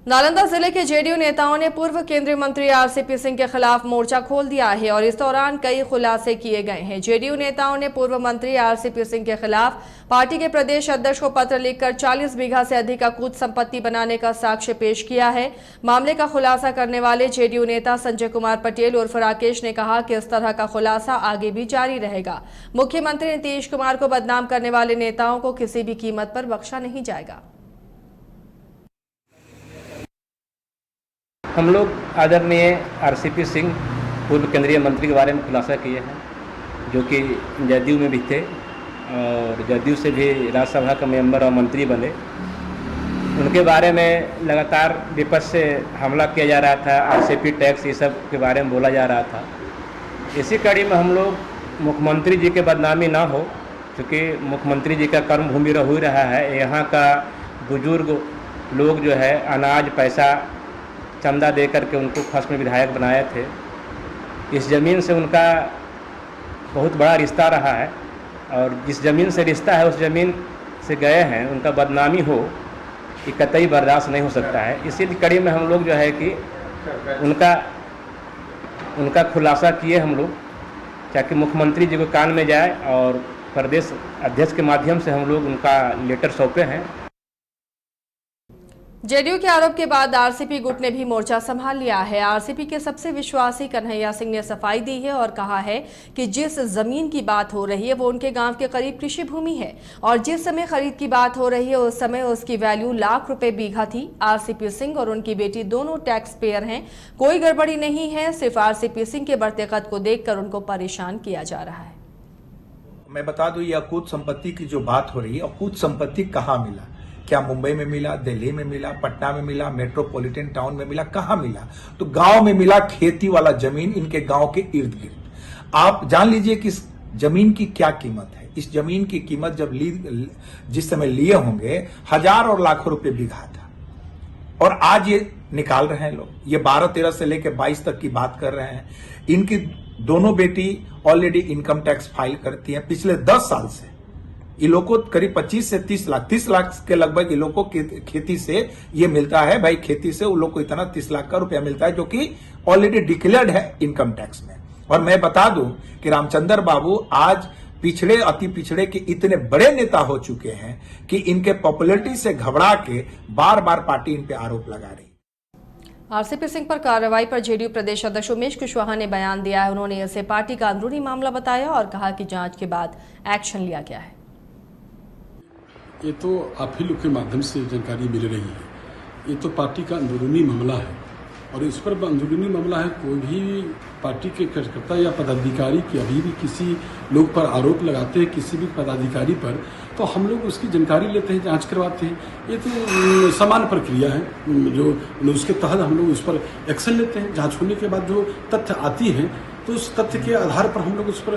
नालंदा जिले के जेडीयू नेताओं ने पूर्व केंद्रीय मंत्री आरसीपी सिंह के खिलाफ मोर्चा खोल दिया है और इस दौरान कई खुलासे किए गए हैं। जेडीयू नेताओं ने पूर्व मंत्री आरसीपी सिंह के खिलाफ पार्टी के प्रदेश अध्यक्ष को पत्र लिखकर 40 बीघा से अधिक अकूत संपत्ति बनाने का साक्ष्य पेश किया है। मामले का खुलासा करने वाले जेडीयू नेता संजय कुमार पटेल उर्फ राकेश ने कहा कि इस तरह का खुलासा आगे भी जारी रहेगा। मुख्यमंत्री नीतीश कुमार को बदनाम करने वाले नेताओं को किसी भी कीमत पर बख्शा नहीं जाएगा। हम लोग आदरणीय आरसीपी सिंह पूर्व केंद्रीय मंत्री के बारे में खुलासा किए हैं, जो कि जदयू में भी थे और जदयू से भी राज्यसभा का मेंबर और मंत्री बने। उनके बारे में लगातार विपक्ष से हमला किया जा रहा था, आरसीपी टैक्स ये सब के बारे में बोला जा रहा था। इसी कड़ी में हम लोग मुख्यमंत्री जी के बदनामी ना हो, क्योंकि मुख्यमंत्री जी का कर्मभूमि हो रहा है। यहाँ का बुजुर्ग लोग जो है अनाज पैसा चंदा दे करके उनको फर्स्ट में विधायक बनाए थे। इस ज़मीन से उनका बहुत बड़ा रिश्ता रहा है और जिस ज़मीन से रिश्ता है उस ज़मीन से गए हैं, उनका बदनामी हो कि कतई बर्दाश्त नहीं हो सकता है। इसी कड़ी में हम लोग जो है कि उनका खुलासा किए हम लोग, ताकि मुख्यमंत्री जी को कान में जाए और प्रदेश अध्यक्ष के माध्यम से हम लोग उनका लेटर सौंपे हैं। जेडीयू के आरोप के बाद आरसीपी गुट ने भी मोर्चा संभाल लिया है। आरसीपी के सबसे विश्वासी कन्हैया सिंह ने सफाई दी है और कहा है कि जिस जमीन की बात हो रही है वो उनके गांव के करीब कृषि भूमि है और जिस समय खरीद की बात हो रही है उस समय उसकी वैल्यू लाख रुपए बीघा थी। आरसीपी सिंह और उनकी बेटी दोनों टैक्स पेयर हैं, कोई गड़बड़ी नहीं है। सिर्फ आरसीपी सिंह के बढ़ते कद को देखकर उनको परेशान किया जा रहा है। मैं बता दूं, ये अकूत संपत्ति की जो बात हो रही है, अकूत संपत्ति कहाँ मिला? क्या मुंबई में मिला, दिल्ली में मिला, पटना में मिला, मेट्रोपॉलिटन टाउन में मिला? कहां मिला? तो गांव में मिला, खेती वाला जमीन इनके गांव के इर्द गिर्द। आप जान लीजिए कि इस जमीन की क्या कीमत है। इस जमीन की कीमत जब जिस समय लिए होंगे 1000 और लाखों रुपए बीघा था और आज ये निकाल रहे हैं लोग। ये 12-13 से लेकर 22 तक की बात कर रहे हैं। इनकी दोनों बेटी ऑलरेडी इनकम टैक्स फाइल करती है। पिछले 10 साल से ये लोग को करीब 25 से 30 लाख के लगभग ये लोग को खेती से ये मिलता है। भाई खेती से उन लोग को इतना 30 लाख का रुपया मिलता है, जो कि ऑलरेडी डिक्लेयर्ड है इनकम टैक्स में। और मैं बता दूं कि रामचंद्र बाबू आज पिछड़े अति पिछड़े के इतने बड़े नेता हो चुके हैं कि इनके पॉपुलरिटी से घबरा के बार बार पार्टी इन पे आरोप लगा रही। आरसीपी सिंह पर कार्रवाई पर जेडीयू प्रदेश अध्यक्ष उमेश कुशवाहा ने बयान दिया है। उन्होंने इसे पार्टी का अंदरूनी मामला बताया और कहा कि जांच के बाद एक्शन लिया गया है। ये तो आप ही लोग के माध्यम से जानकारी मिल रही है। ये तो पार्टी का अंदरूनी मामला है और इस पर अंदरूनी मामला है। कोई भी पार्टी के कार्यकर्ता या पदाधिकारी की अभी भी किसी लोग पर आरोप लगाते हैं, किसी भी पदाधिकारी पर, तो हम लोग उसकी जानकारी लेते हैं, जांच करवाते हैं। ये तो समान प्रक्रिया है, जो उसके तहत हम लोग उस पर एक्शन लेते हैं। जांच होने के बाद जो तथ्य आती है तो उस तथ्य के आधार पर हम लोग उस पर